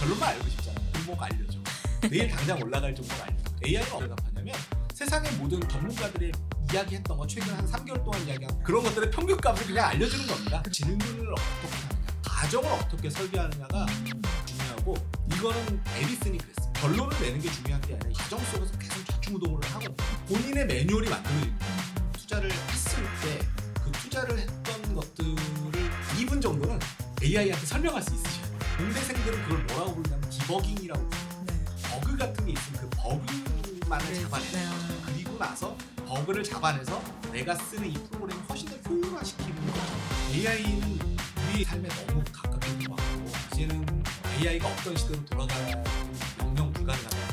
결론만 알고 싶잖아요. 종목 알려줘. 내일 당장 올라갈 종목 알려줘. AI가 어떻게 답하냐면 세상의 모든 전문가들의 이야기했던 거 최근 한 3개월 동안 이야기한 그런 것들의 평균값을 그냥 알려주는 겁니다. 질문을 어떻게 하느냐, 가정을 어떻게 설계하느냐가 중요하고, 이거는 에디슨이 그랬어요. 결론을 내는 게 중요한 게 아니라 과정 속에서 계속 좌충우동을 하고 본인의 매뉴얼이 만들어지는 거예요. 투자를 했을 때 그 투자를 했던 것들을 2분 정도는 AI한테 설명할 수 있으셔야 돼요. 공대생들은 그걸 뭐라고 부르냐면 디버깅이라고 불러요. 버그 같은 게 있으면 그 버그만을 잡아내요. 그리고 나서 버그를 잡아내서 내가 쓰는 이 프로그램을 훨씬 더 효율화시키는 거죠. AI는 우리의 삶에 너무 가깝게 있는 것 같고, 이제는 AI가 없던 시대로 돌아가야 영영 불가능하다는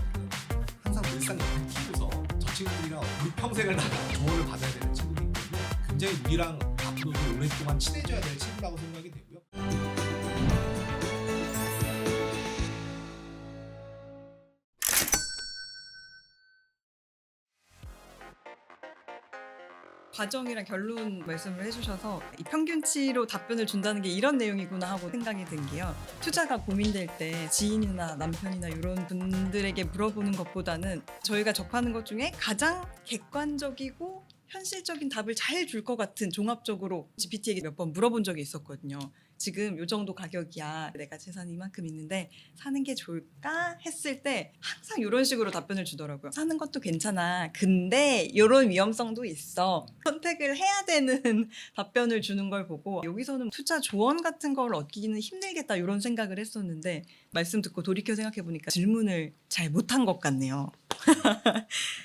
항상 늘상 옆에 키우면서 저 친구들이랑 우리 평생을 나가 조언을 받아야 되는 친구들이기 때문에 굉장히 우리랑 앞으로도 오랫동안 친해져야 될 친구라고 생각이 되고요. 과정이랑 결론 말씀을 해주셔서 이 평균치로 답변을 준다는 게 이런 내용이구나 하고 생각이 든 게요. 투자가 고민될 때 지인이나 남편이나 이런 분들에게 물어보는 것보다는 저희가 접하는 것 중에 가장 객관적이고 현실적인 답을 잘 줄 것 같은, 종합적으로 GPT에게 몇 번 물어본 적이 있었거든요. 지금 요 정도 가격이야, 내가 재산이 이만큼 있는데 사는 게 좋을까 했을 때 항상 이런 식으로 답변을 주더라고요. 사는 것도 괜찮아, 근데 이런 위험성도 있어. 선택을 해야 되는 답변을 주는 걸 보고 여기서는 투자 조언 같은 걸 얻기는 힘들겠다 이런 생각을 했었는데, 말씀 듣고 돌이켜 생각해 보니까 질문을 잘 못한 것 같네요.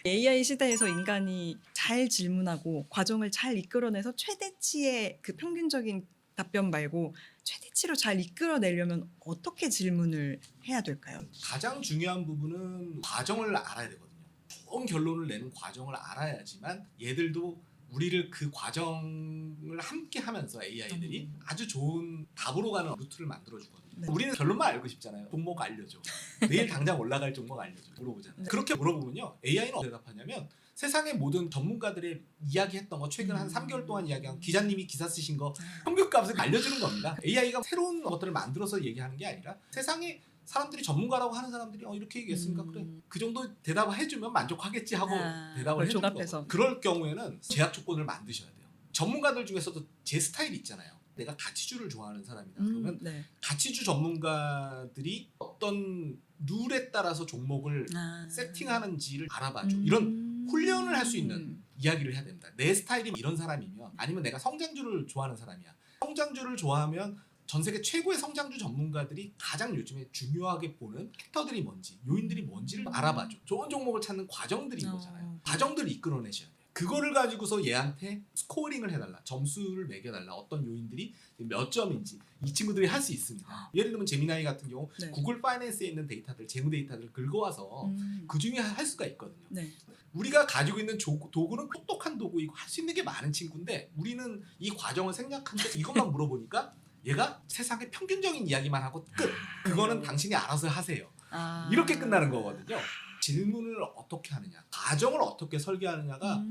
AI 시대에서 인간이 잘 질문하고 과정을 잘 이끌어내서 최대치의 그 평균적인 답변 말고 최대치로 잘 이끌어내려면 어떻게 질문을 해야 될까요? 가장 중요한 부분은 과정을 알아야 되거든요. 좋은 결론을 내는 과정을 알아야지만 얘들도 우리를 그 과정을 함께 하면서 AI들이 아주 좋은 답으로 가는 루트를 만들어주거든요. 네. 우리는 결론만 알고 싶잖아요. 종목 알려줘. 내일 당장 올라갈 종목 알려줘. 물어보잖아요. 네. 그렇게 물어보면요, AI는 어떻게 대답하냐면 세상의 모든 전문가들의 이야기했던 거 최근 한 3개월 동안 이야기한 기자님이 기사 쓰신 거 평균값을 알려주는 겁니다. AI가 새로운 것들을 만들어서 얘기하는 게 아니라 세상에 사람들이 전문가라고 하는 사람들이 이렇게 얘기했으니까 그래, 그 정도 대답을 해주면 만족하겠지 하고 대답을 해주는 종합해서. 거고, 그럴 경우에는 제약 조건을 만드셔야 돼요. 전문가들 중에서도 제 스타일이 있잖아요. 내가 가치주를 좋아하는 사람이다 그러면 네. 가치주 전문가들이 어떤 룰에 따라서 종목을 세팅하는지를 알아봐줘. 이런 훈련을 할 수 있는 이야기를 해야 됩니다. 내 스타일이 이런 사람이면, 아니면 내가 성장주를 좋아하는 사람이야. 성장주를 좋아하면 전 세계 최고의 성장주 전문가들이 가장 요즘에 중요하게 보는 팩터들이 뭔지, 요인들이 뭔지를 알아봐줘. 좋은 종목을 찾는 과정들인 거잖아요. 과정들을 이끌어내셔야 돼요. 그거를 가지고서 얘한테 스코어링을 해달라, 점수를 매겨달라, 어떤 요인들이 몇 점인지 이 친구들이 할 수 있습니다. 예를 들면 제미나이 같은 경우 네. 구글 파이낸스에 있는 데이터들, 재무 데이터들을 긁어와서 그 중에 할 수가 있거든요. 네. 우리가 가지고 있는 도구는 똑똑한 도구이고 할 수 있는 게 많은 친구인데, 우리는 이 과정을 생략한데 이것만 물어보니까 얘가 세상의 평균적인 이야기만 하고 끝. 그거는 당신이 알아서 하세요. 이렇게 끝나는 거거든요. 질문을 어떻게 하느냐, 과정을 어떻게 설계하느냐가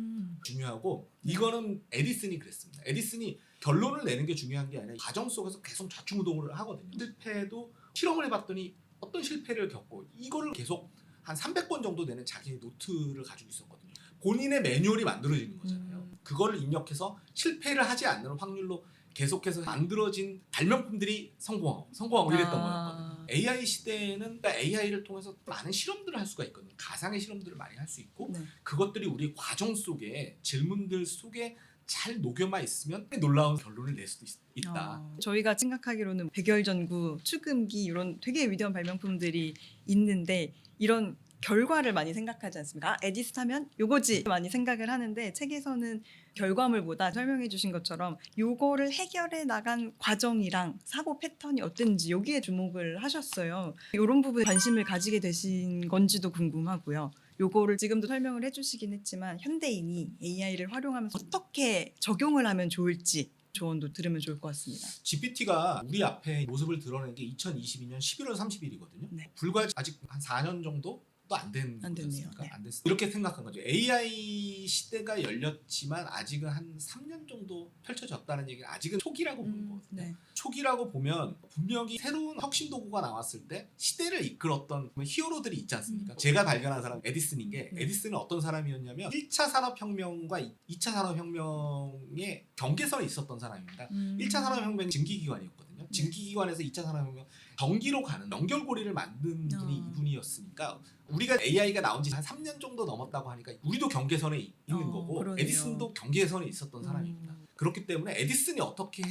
중요하고, 이거는 에디슨이 그랬습니다. 에디슨이 결론을 내는 게 중요한 게 아니라 과정 속에서 계속 좌충우동을 하거든요. 실패도 실험을 해봤더니 어떤 실패를 겪고 이거를 계속 한 300권 정도 되는 자기 노트를 가지고 있었거든요. 본인의 매뉴얼이 만들어지는 거잖아요. 그거를 입력해서 실패를 하지 않는 확률로 계속해서 만들어진 발명품들이 성공하고 이랬던 거였거든요. AI 시대에는 AI를 통해서 많은 실험들을 할 수가 있거든요. 가상의 실험들을 많이 할 수 있고, 네. 그것들이 우리 과정 속에, 질문들 속에 잘 녹여만 있으면 놀라운 결론을 낼 수도 있다. 저희가 생각하기로는 백열전구, 추금기 이런 되게 위대한 발명품들이 있는데 이런 결과를 많이 생각하지 않습니까? 에디슨 하면 요거지 많이 생각을 하는데, 책에서는 결과물보다 설명해 주신 것처럼 요거를 해결해 나간 과정이랑 사고 패턴이 어땠는지 여기에 주목을 하셨어요. 이런 부분에 관심을 가지게 되신 건지도 궁금하고요. 요거를 지금도 설명을 해주시긴 했지만 현대인이 AI를 활용하면서 어떻게 적용을 하면 좋을지 조언도 들으면 좋을 것 같습니다. GPT가 우리 앞에 모습을 드러낸 게 2022년 11월 30일이거든요. 네. 불과 아직 한 4년 정도 또 안 된 안 됐네요. 거였으니까 네. 안 됐어. 이렇게 생각한 거죠. AI 시대가 열렸지만 아직은 한 3년 정도 펼쳐졌다는 얘기는 아직은 초기라고 보는 거거든요. 네. 초기라고 보면 분명히 새로운 혁신 도구가 나왔을 때 시대를 이끌었던 히어로들이 있지 않습니까? 제가 발견한 사람 에디슨인 게 네. 에디슨은 어떤 사람이었냐면 1차 산업혁명과 2차 산업혁명의 경계선에 있었던 사람입니다. 1차 산업혁명은 증기기관이었거든요. 증기기관에서 2차 산업혁명 전기로 가는 연결고리를 만든 분이 이분이었으니까 우리가 AI가 나온 지 한 3년 정도 넘었다고 하니까 우리도 경계선에 있는 거고 그러네요. 에디슨도 경계선에 있었던 사람입니다. 그렇기 때문에 에디슨이 어떻게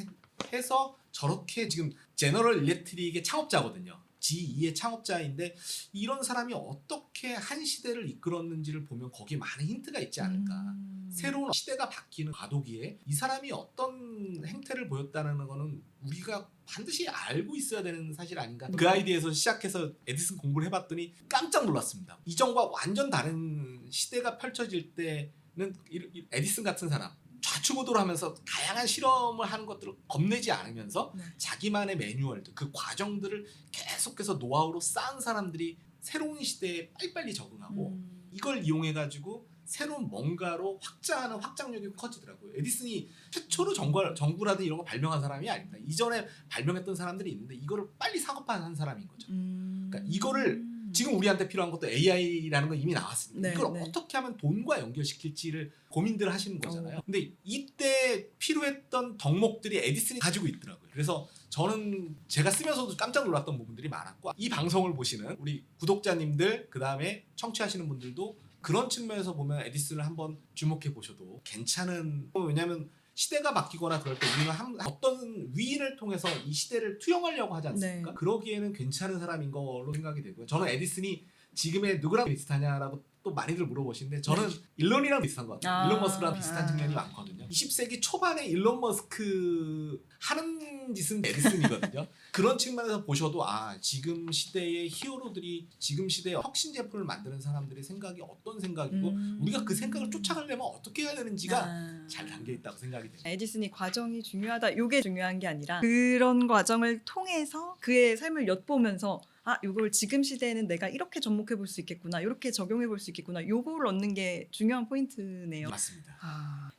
해서 저렇게 지금 제너럴 일렉트릭의 창업자거든요. G2의 창업자인데 이런 사람이 어떻게 한 시대를 이끌었는지를 보면 거기에 많은 힌트가 있지 않을까. 새로운 시대가 바뀌는 과도기에 이 사람이 어떤 행태를 보였다는 거는 우리가 반드시 알고 있어야 되는 사실 아닌가. 그 아이디에서 시작해서 에디슨 공부를 해봤더니 깜짝 놀랐습니다. 이전과 완전 다른 시대가 펼쳐질 때는 에디슨 같은 사람 좌충우돌 하면서 다양한 실험을 하는 것들을 겁내지 않으면서 네. 자기만의 매뉴얼들, 그 과정들을 계속해서 노하우로 쌓은 사람들이 새로운 시대에 빨리빨리 적응하고 이걸 이용해가지고 새로운 뭔가로 확장하는 확장력이 커지더라고요. 에디슨이 최초로 전구라든 이런 거 발명한 사람이 아닙니다. 이전에 발명했던 사람들이 있는데 이거를 빨리 상업화한 사람인 거죠. 그러니까 이거를 지금 우리한테 필요한 것도 AI라는 건 이미 나왔습니다. 네, 이걸 네. 어떻게 하면 돈과 연결시킬지를 고민들 하시는 거잖아요. 근데 이때 필요했던 덕목들이 에디슨이 가지고 있더라고요. 그래서 저는 제가 쓰면서도 깜짝 놀랐던 부분들이 많았고 이 방송을 보시는 우리 구독자님들 그다음에 청취하시는 분들도 그런 측면에서 보면 에디슨을 한번 주목해 보셔도 괜찮은. 왜냐하면 시대가 바뀌거나 그럴 때 우리는 어떤 위인을 통해서 이 시대를 투영하려고 하지 않습니까? 네. 그러기에는 괜찮은 사람인 걸로 생각이 되고요. 저는 에디슨이 지금의 누구랑 비슷하냐라고 또 많이들 물어보시는데 저는 일론이랑 비슷한 것 같아요. 일론 머스크랑 비슷한 측면이 많거든요. 20세기 초반에 일론 머스크 하는 짓은 에디슨이거든요. 그런 측면에서 보셔도 지금 시대의 히어로들이 지금 시대의 혁신 제품을 만드는 사람들의 생각이 어떤 생각이고 우리가 그 생각을 쫓아가려면 어떻게 해야 되는지가 잘 담겨 있다고 생각이 돼요. 에디슨이 과정이 중요하다. 이게 중요한 게 아니라 그런 과정을 통해서 그의 삶을 엿보면서 이걸 지금 시대에는 내가 이렇게 접목해 볼 수 있겠구나. 이렇게 적용해 볼 수 있겠구나. 요걸 얻는 게 중요한 포인트네요. 맞습니다.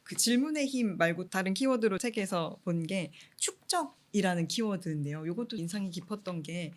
그 질문의 힘 말고 다른 키워드로 책에서 본 게 축적이라는 키워드인데요. 이것도 인상이 깊었던 게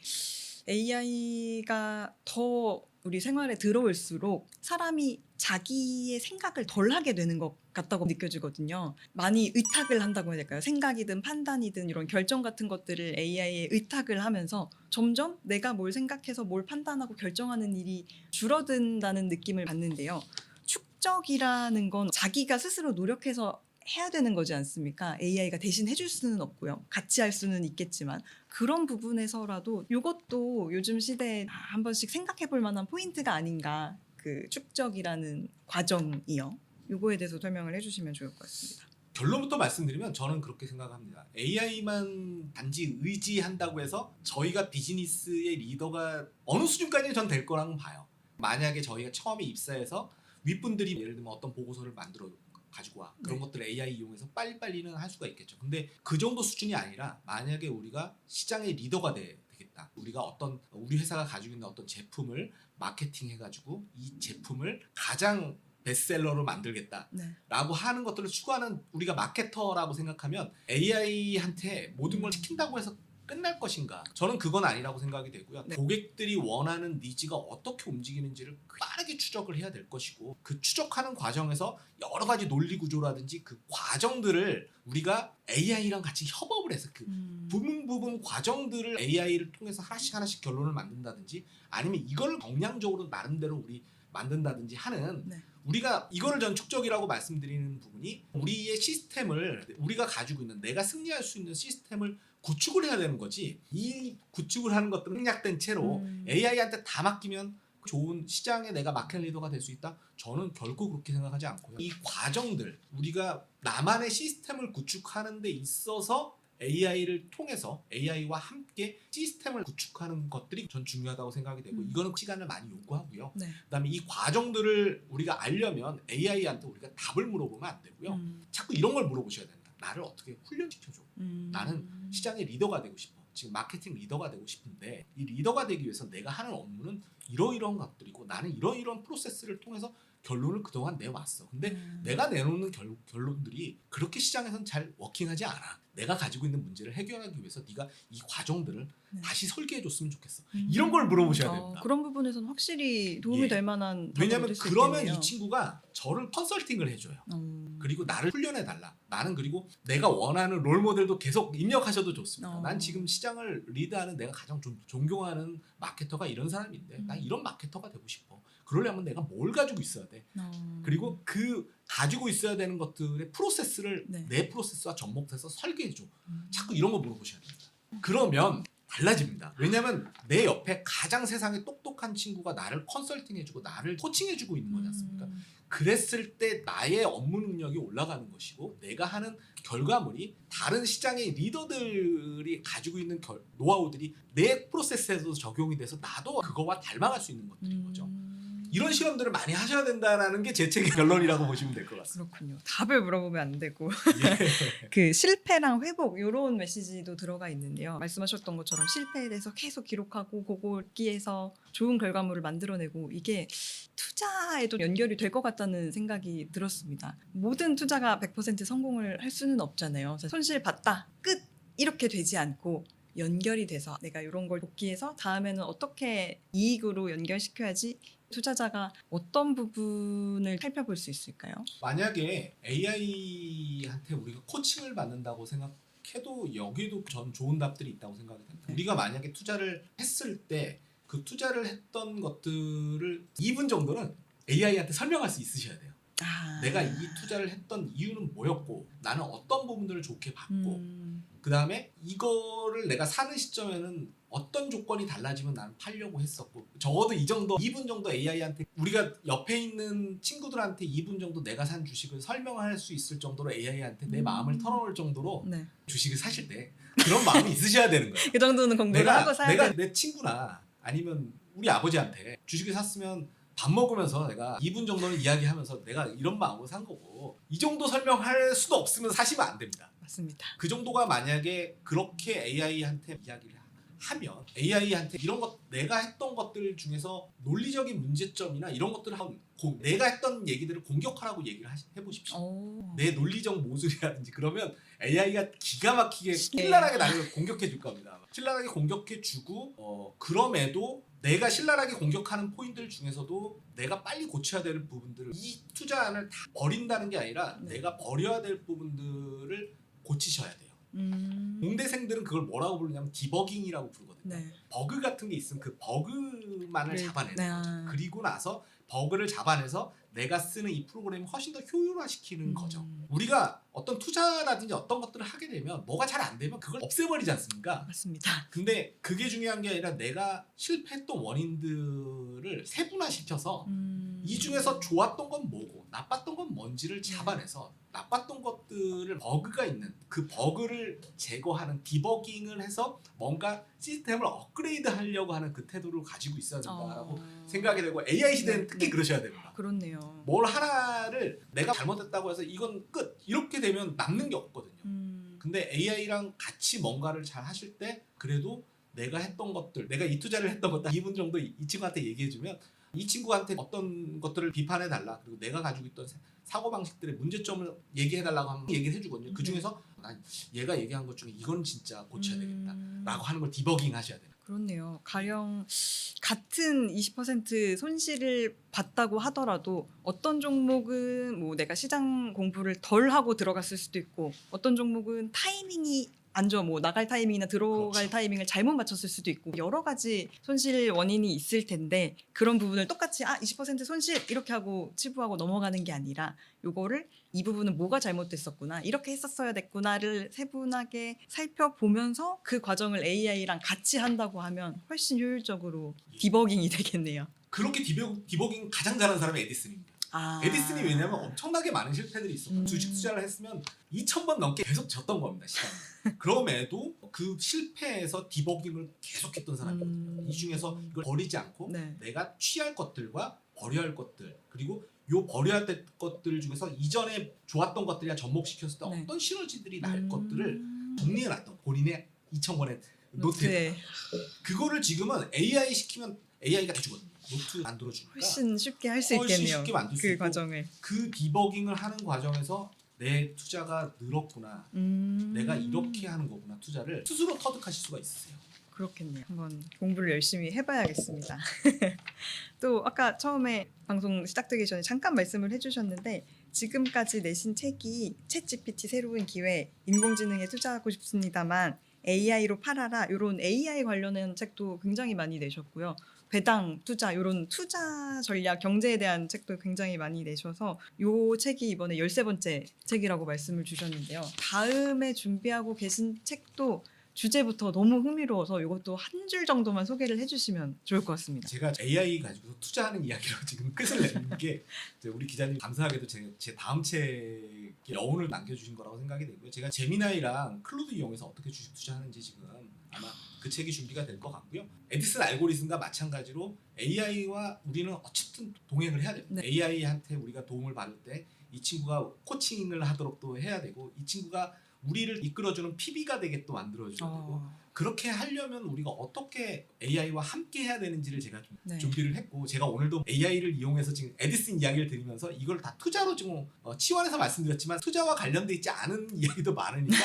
AI가 더 우리 생활에 들어올수록 사람이 자기의 생각을 덜 하게 되는 것 같다고 느껴지거든요. 많이 의탁을 한다고 해야 될까요? 생각이든 판단이든 이런 결정 같은 것들을 AI에 의탁을 하면서 점점 내가 뭘 생각해서 뭘 판단하고 결정하는 일이 줄어든다는 느낌을 받는데요. 축적이라는 건 자기가 스스로 노력해서 해야 되는 거지 않습니까? AI가 대신 해줄 수는 없고요. 같이 할 수는 있겠지만 그런 부분에서라도 이것도 요즘 시대에 한 번씩 생각해 볼 만한 포인트가 아닌가. 그 축적이라는 과정이요. 요거에 대해서 설명을 해주시면 좋을 것 같습니다. 결론부터 말씀드리면 저는 그렇게 생각합니다. AI만 단지 의지한다고 해서 저희가 비즈니스의 리더가 어느 수준까지는 전 될 거라고 봐요. 만약에 저희가 처음에 입사해서 윗분들이 예를 들면 어떤 보고서를 만들어 가지고 와. 그런 것들을 AI 이용해서 빨리빨리는 할 수가 있겠죠. 근데 그 정도 수준이 아니라 만약에 우리가 시장의 리더가 되겠다. 우리가 우리 회사가 가지고 있는 어떤 제품을 마케팅해가지고 이 제품을 가장 베스트셀러로 만들겠다 라고 하는 것들을 추구하는 우리가 마케터라고 생각하면 AI한테 모든 걸 시킨다고 해서 끝날 것인가? 저는 그건 아니라고 생각이 되고요. 고객들이 원하는 니즈가 어떻게 움직이는지를 빠르게 추적을 해야 될 것이고 그 추적하는 과정에서 여러 가지 논리 구조라든지 그 과정들을 우리가 AI랑 같이 협업을 해서 그 부분 과정들을 AI를 통해서 하나씩 결론을 만든다든지 아니면 이걸 정량적으로 나름대로 우리 만든다든지 하는 우리가 이거를 전 축적이라고 말씀드리는 부분이 우리의 시스템을 우리가 가지고 있는 내가 승리할 수 있는 시스템을 구축을 해야 되는 거지 이 구축을 하는 것들은 생략된 채로 AI한테 다 맡기면 좋은 시장에 내가 마켓 리더가 될 수 있다? 저는 결코 그렇게 생각하지 않고요. 이 과정들 우리가 나만의 시스템을 구축하는 데 있어서 AI를 통해서 AI와 함께 시스템을 구축하는 것들이 전 중요하다고 생각이 되고 이거는 시간을 많이 요구하고요. 그다음에 이 과정들을 우리가 알려면 AI한테 우리가 답을 물어보면 안 되고요. 자꾸 이런 걸 물어보셔야 된다. 나를 어떻게 훈련시켜줘. 나는 시장의 리더가 되고 싶어. 지금 마케팅 리더가 되고 싶은데 이 리더가 되기 위해서 내가 하는 업무는 이러이러한 것들이고 나는 이러이러한 프로세스를 통해서 결론을 그동안 내왔어. 근데 내가 내놓는 결론들이 그렇게 시장에서는 잘 워킹하지 않아. 내가 가지고 있는 문제를 해결하기 위해서 네가 이 과정들을 네. 다시 설계해줬으면 좋겠어. 이런 걸 물어보셔야 됩니다. 그런 부분에서는 확실히 도움이 예. 될 만한 왜냐하면 답을 얻을 수 그러면 있겠네요. 이 친구가 저를 컨설팅을 해줘요. 음. 그리고 나를 훈련해달라. 나는 그리고 내가 원하는 롤모델도 계속 입력하셔도 좋습니다. 어. 난 지금 시장을 리드하는 내가 가장 존경하는 마케터가 이런 사람인데 난 이런 마케터가 되고 싶어. 그러려면 내가 뭘 가지고 있어야 돼. 그리고 그 가지고 있어야 되는 것들의 프로세스를 네. 내 프로세스와 접목해서 설계해줘. 자꾸 이런 거 물어보셔야 됩니다. 그러면 달라집니다. 왜냐하면 내 옆에 가장 세상에 똑똑한 친구가 나를 컨설팅해주고 나를 코칭해주고 있는 거지 않습니까? 그랬을 때 나의 업무 능력이 올라가는 것이고 내가 하는 결과물이 다른 시장의 리더들이 가지고 있는 노하우들이 내 프로세스에도 적용이 돼서 나도 그거와 닮아갈 수 있는 것들인 거죠. 이런 실험들을 많이 하셔야 된다는 게 제 책의 결론이라고 보시면 될 것 같습니다. 그렇군요. 답을 물어보면 안 되고 예. 그 실패랑 회복 이런 메시지도 들어가 있는데요. 말씀하셨던 것처럼 실패에 대해서 계속 기록하고 그거기에서 좋은 결과물을 만들어내고 이게 투자에도 연결이 될 것 같다는 생각이 들었습니다. 모든 투자가 100% 성공을 할 수는 없잖아요. 손실 봤다 끝 이렇게 되지 않고 연결이 돼서 내가 이런 걸 복귀해서 다음에는 어떻게 이익으로 연결시켜야지 투자자가 어떤 부분을 살펴볼 수 있을까요? 만약에 AI한테 우리가 코칭을 받는다고 생각해도 여기도 전 좋은 답들이 있다고 생각이 됩니다. 네. 우리가 만약에 투자를 했을 때 그 투자를 했던 것들을 2분 정도는 AI한테 설명할 수 있으셔야 돼요. 내가 이 투자를 했던 이유는 뭐였고 나는 어떤 부분들을 좋게 봤고 그 다음에 이거를 내가 사는 시점에는 어떤 조건이 달라지면 나는 팔려고 했었고 적어도 이 정도 2분 정도 AI한테 우리가 옆에 있는 친구들한테 2분 정도 내가 산 주식을 설명할 수 있을 정도로 AI한테 내 마음을 털어놓을 정도로 네. 주식을 사실 때 그런 마음이 있으셔야 되는 거예요. 그 정도는 공부를 하고 사야 내가 돼. 내 친구나 아니면 우리 아버지한테 주식을 샀으면 밥 먹으면서 내가 2분 정도는 이야기하면서 내가 이런 마음으로 산 거고 이 정도 설명할 수도 없으면 사시면 안 됩니다. 맞습니다. 그 정도가 만약에 그렇게 AI한테 이야기를 하면 AI한테 이런 것 내가 했던 것들 중에서 논리적인 문제점이나 이런 것들을 하고 내가 했던 얘기들을 공격하라고 얘기를 해보십시오. 오. 내 논리적 모순이라든지 그러면 AI가 기가 막히게 신랄하게 나를 공격해 줄 겁니다. 신랄하게 공격해 주고 그럼에도 내가 신랄하게 공격하는 포인트들 중에서도 내가 빨리 고쳐야 될 부분들을 이 투자안을 다 버린다는 게 아니라 네. 내가 버려야 될 부분들을 고치셔야 돼요. 공대생들은 그걸 뭐라고 부르냐면 디버깅이라고 부르거든요. 네. 버그 같은 게 있으면 그 버그만을 네. 잡아내는 네. 거죠. 그리고 나서 버그를 잡아내서 내가 쓰는 이 프로그램을 훨씬 더 효율화시키는 거죠. 우리가 어떤 투자라든지 어떤 것들을 하게 되면 뭐가 잘 안 되면 그걸 없애버리지 않습니까? 맞습니다. 근데 그게 중요한 게 아니라 내가 실패했던 원인들을 세분화시켜서 이 중에서 좋았던 건 뭐고 나빴던 건 뭔지를 잡아내서 나빴던 것들을 버그가 있는 그 버그를 제거하는 디버깅을 해서 뭔가 시스템을 업그레이드 하려고 하는 그 태도를 가지고 있어야 된다라고 생각이 되고 AI 시대는 네, 특히 네. 그러셔야 됩니다. 그렇네요. 뭘 하나를 내가 잘못했다고 해서 이건 끝 이렇게 되면 남는 게 없거든요. 근데 AI랑 같이 뭔가를 잘 하실 때 그래도 내가 했던 것들 내가 이 투자를 했던 것들 2분 정도 이 친구한테 얘기해주면 이 친구한테 어떤 것들을 비판해달라 그리고 내가 가지고 있던 사고방식들의 문제점을 얘기해달라고 하면 얘기를 해주거든요. 그 중에서 난 얘가 얘기한 것 중에 이건 진짜 고쳐야 되겠다 라고 하는 걸 디버깅 하셔야 돼요. 그렇네요. 가령 같은 20% 손실을 봤다고 하더라도 어떤 종목은 뭐 내가 시장 공부를 덜 하고 들어갔을 수도 있고 어떤 종목은 타이밍이 안 좋아 뭐 나갈 타이밍이나 들어갈 그렇죠. 타이밍을 잘못 맞췄을 수도 있고 여러 가지 손실 원인이 있을 텐데 그런 부분을 똑같이 20% 손실 이렇게 하고 치부하고 넘어가는 게 아니라 요거를 이 부분은 뭐가 잘못됐었구나 이렇게 했었어야 됐구나를 세분하게 살펴보면서 그 과정을 AI랑 같이 한다고 하면 훨씬 효율적으로 디버깅이 되겠네요. 그렇게 디버깅 가장 잘하는 사람이 에디슨입니다. 에디슨이 왜냐면 엄청나게 많은 실패들이 있었고 주식 투자를 했으면 2,000번 넘게 계속 졌던 겁니다. 시간을. 그럼에도 그 실패에서 디버깅을 계속했던 사람이거든요. 이 중에서 이걸 버리지 않고 네. 내가 취할 것들과 버려야 할 것들 그리고 요 버려야 될 것들 중에서 이전에 좋았던 것들이랑 접목시켰을 때 네. 어떤 시너지들이 날 것들을 정리해놨던 본인의 2,000권의 노트에 노트에 그거를 지금은 AI 시키면 AI가 해주거든요. 노트 만들어주니까 훨씬 쉽게 할 수 훨씬 있겠네요. 쉽게 만들 수 그 있고 과정을. 그 디버깅을 하는 과정에서 내 투자가 늘었구나. 내가 이렇게 하는 거구나. 투자를 스스로 터득하실 수가 있으세요. 그렇겠네요. 한번 공부를 열심히 해봐야겠습니다. 또 아까 처음에 방송 시작되기 전에 잠깐 말씀을 해주셨는데 지금까지 내신 책이 챗GPT 새로운 기회, 인공지능에 투자하고 싶습니다만 AI로 팔아라 이런 AI 관련된 책도 굉장히 많이 내셨고요. 배당 투자 이런 투자 전략 경제에 대한 책도 굉장히 많이 내셔서 요 책이 이번에 13번째 책이라고 말씀을 주셨는데요. 다음에 준비하고 계신 책도 주제부터 너무 흥미로워서 이것도 한 줄 정도만 소개를 해주시면 좋을 것 같습니다. 제가 AI 가지고 투자하는 이야기로 지금 끝을 내는 게 이제 우리 기자님 감사하게도 제 다음 책에 여운을 남겨주신 거라고 생각이 되고요. 제가 제미나이랑 클로드 이용해서 어떻게 주식 투자하는지 지금 아마 그 책이 준비가 될 것 같고요. 에디슨 알고리즘과 마찬가지로 AI와 우리는 어쨌든 동행을 해야 됩니다. 네. AI한테 우리가 도움을 받을 때 이 친구가 코칭을 하도록 또 해야 되고 이 친구가 우리를 이끌어주는 PB가 되게 또 만들어줘야 되고 그렇게 하려면 우리가 어떻게 AI와 함께 해야 되는지를 제가 좀 네. 준비를 했고 제가 오늘도 AI를 이용해서 지금 에디슨 이야기를 드리면서 이걸 다 투자로 좀 치환해서 말씀드렸지만 투자와 관련돼 있지 않은 이야기도 많으니까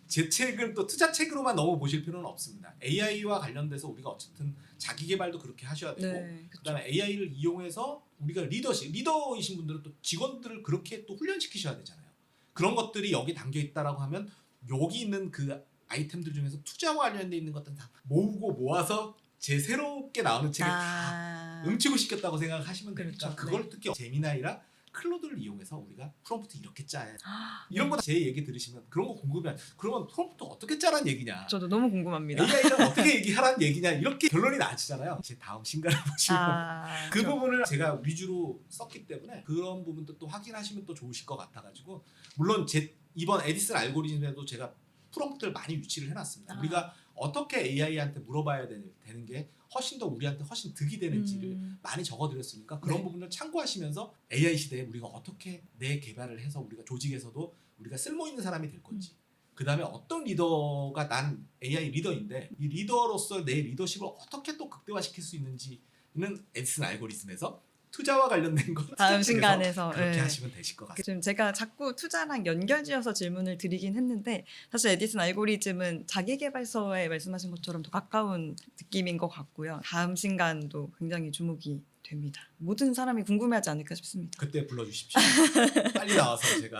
제 책은 또 투자 책으로만 너무 보실 필요는 없습니다. AI와 관련돼서 우리가 어쨌든 자기 개발도 그렇게 하셔야 되고 네, 그다음에 AI를 이용해서 우리가 리더이신 분들은 또 직원들을 그렇게 또 훈련시키셔야 되잖아요. 그런 것들이 여기 담겨 있다라고 하면 여기 있는 그 아이템들 중에서 투자와 관련돼 있는 것들은 다 모으고 모아서 제 새롭게 나오는 책에 다 응치고 시켰다고 생각하시면 되니까 그렇죠. 그걸 특히 제미나이랑 클로드를 이용해서 우리가 프롬프트 이렇게 짜야 이런 거 제 얘기 들으시면 그런 거 궁금해요. 그러면 프롬프트 어떻게 짜란 얘기냐? 저도 너무 궁금합니다. AI랑 어떻게 얘기하란 얘기냐? 이렇게 결론이 나시잖아요. 제 다음 신간을 보시면 그 부분을 제가 위주로 썼기 때문에 그런 부분도 또 확인하시면 또 좋으실 것 같아가지고 물론 제 이번 에디슨 알고리즘에도 제가 프롬프트를 많이 유치를 해놨습니다. 우리가 어떻게 AI한테 물어봐야 되는 게 훨씬 더 우리한테 훨씬 득이 되는지를 많이 적어드렸으니까 그런 네. 부분을 참고하시면서 AI 시대에 우리가 어떻게 내 개발을 해서 우리가 조직에서도 우리가 쓸모있는 사람이 될 건지 그 다음에 어떤 리더가 난 AI 리더인데 이 리더로서 내 리더십을 어떻게 또 극대화시킬 수 있는지는 에디슨 알고리즘에서 투자와 관련된 거 다음 신간에서 그렇게 하시면 되실 것 같습니다. 지금 제가 자꾸 투자랑 연결지어서 질문을 드리긴 했는데 사실 에디슨 알고리즘은 자기계발서에 말씀하신 것처럼 더 가까운 느낌인 것 같고요. 다음 신간도 굉장히 주목이 됩니다. 모든 사람이 궁금해하지 않을까 싶습니다. 그때 불러주십시오. 빨리 나와서 제가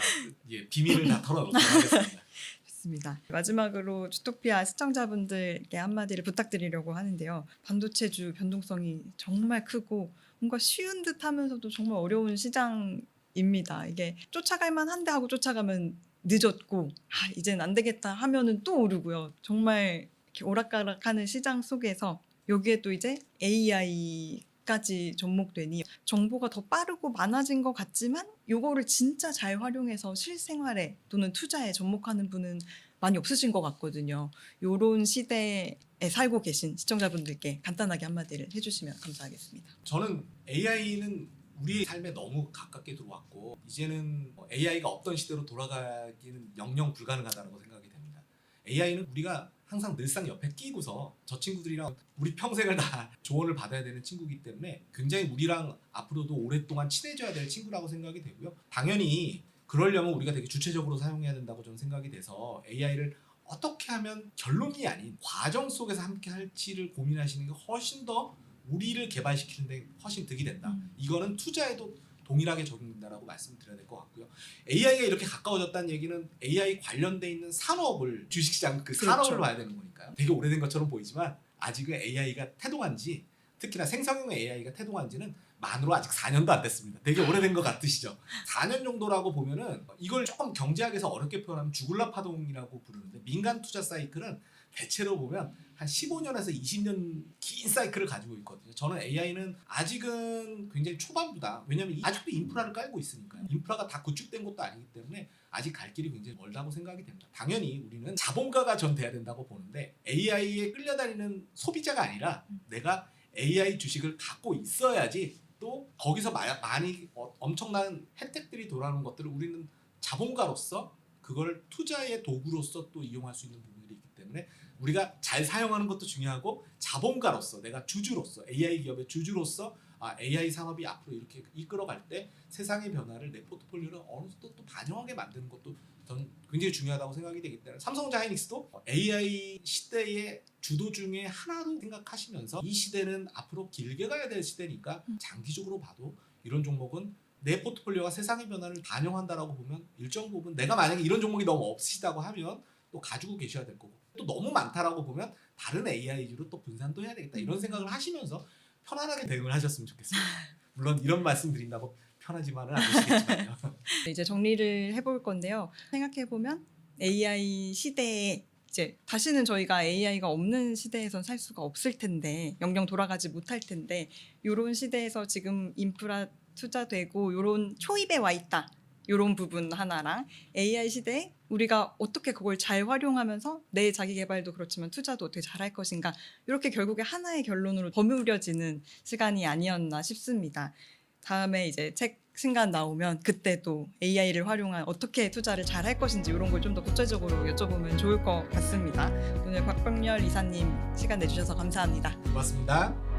비밀을 다 털어놓도록 하겠습니다. 좋습니다. 마지막으로 주토피아 시청자분들께 한마디를 부탁드리려고 하는데요. 반도체주 변동성이 정말 크고 뭔가 쉬운 듯 하면서도 정말 어려운 시장입니다. 이게 쫓아갈 만한데 하고 쫓아가면 늦었고 이젠 안 되겠다 하면은 또 오르고요. 정말 이렇게 오락가락하는 시장 속에서 여기에 또 이제 AI까지 접목되니 정보가 더 빠르고 많아진 것 같지만 요거를 진짜 잘 활용해서 실생활에 또는 투자에 접목하는 분은 많이 없으신 것 같거든요. 요런 시대에 살고 계신 시청자분들께 간단하게 한마디를 해주시면 감사하겠습니다. 저는 AI는 우리의 삶에 너무 가깝게 들어왔고 이제는 AI가 없던 시대로 돌아가기는 영영 불가능하다고 생각이 됩니다. AI는 우리가 항상 늘상 옆에 끼고서 저 친구들이랑 우리 평생을 다 조언을 받아야 되는 친구이기 때문에 굉장히 우리랑 앞으로도 오랫동안 친해져야 될 친구라고 생각이 되고요. 당연히 그러려면 우리가 되게 주체적으로 사용해야 된다고 저는 생각이 돼서 AI를 어떻게 하면 결론이 아닌 과정 속에서 함께 할지를 고민하시는 게 훨씬 더 우리를 개발시키는 데 훨씬 득이 된다. 이거는 투자에도 동일하게 적용된다라고 말씀드려야 될 것 같고요. AI가 이렇게 가까워졌다는 얘기는 AI 관련돼 있는 산업을 주식시장 그 산업을 그렇죠. 봐야 되는 거니까요. 되게 오래된 것처럼 보이지만 아직은 AI가 태동한 지 특히나 생성형 AI가 태동한 지는 만으로 아직 4년도 안 됐습니다. 되게 오래된 것 같으시죠? 4년 정도라고 보면은 이걸 조금 경제학에서 어렵게 표현하면 주글라 파동이라고 부르는데 민간 투자 사이클은 대체로 보면 한 15년에서 20년 긴 사이클을 가지고 있거든요. 저는 AI는 아직은 굉장히 초반부다. 왜냐하면 아직도 인프라를 깔고 있으니까요. 인프라가 다 구축된 것도 아니기 때문에 아직 갈 길이 굉장히 멀다고 생각이 됩니다. 당연히 우리는 자본가가 전 돼야 된다고 보는데 AI에 끌려다니는 소비자가 아니라 내가 AI 주식을 갖고 있어야지 또 거기서 많이 엄청난 혜택들이 돌아오는 것들을 우리는 자본가로서 그걸 투자의 도구로서 또 이용할 수 있는 부분들이 있기 때문에 우리가 잘 사용하는 것도 중요하고 자본가로서 내가 주주로서 AI 기업의 주주로서 AI 산업이 앞으로 이렇게 이끌어갈 때 세상의 변화를 내 포트폴리오를 어느 정도 또 반영하게 만드는 것도 저는 굉장히 중요하다고 생각이 되기 때문에 삼성전자 하이닉스도 AI 시대의 주도 중에 하나로 생각하시면서 이 시대는 앞으로 길게 가야 될 시대니까 장기적으로 봐도 이런 종목은 내 포트폴리오가 세상의 변화를 반영한다라고 보면 일정 부분 내가 만약에 이런 종목이 너무 없으시다고 하면 또 가지고 계셔야 될 거고 또 너무 많다라고 보면 다른 AI주로 또 분산도 해야 되겠다 이런 생각을 하시면서 편안하게 대응을 하셨으면 좋겠습니다. 물론 이런 말씀 드린다고 편하지만은 않으시겠지만요. 이제 정리를 해볼 건데요. 생각해 보면 AI 시대에 이제 다시는 저희가 AI가 없는 시대에선 살 수가 없을 텐데 영영 돌아가지 못할 텐데 이런 시대에서 지금 인프라 투자되고 이런 초입에 와 있다. 이런 부분 하나랑 AI 시대에 우리가 어떻게 그걸 잘 활용하면서 내 자기 개발도 그렇지만 투자도 어떻게 잘할 것인가 이렇게 결국에 하나의 결론으로 버무려지는 시간이 아니었나 싶습니다. 다음에 이제 책 신간 나오면 그때 또 AI를 활용한 어떻게 투자를 잘 할 것인지 이런 걸 좀 더 구체적으로 여쭤보면 좋을 것 같습니다. 오늘 곽병렬 이사님 시간 내주셔서 감사합니다. 고맙습니다.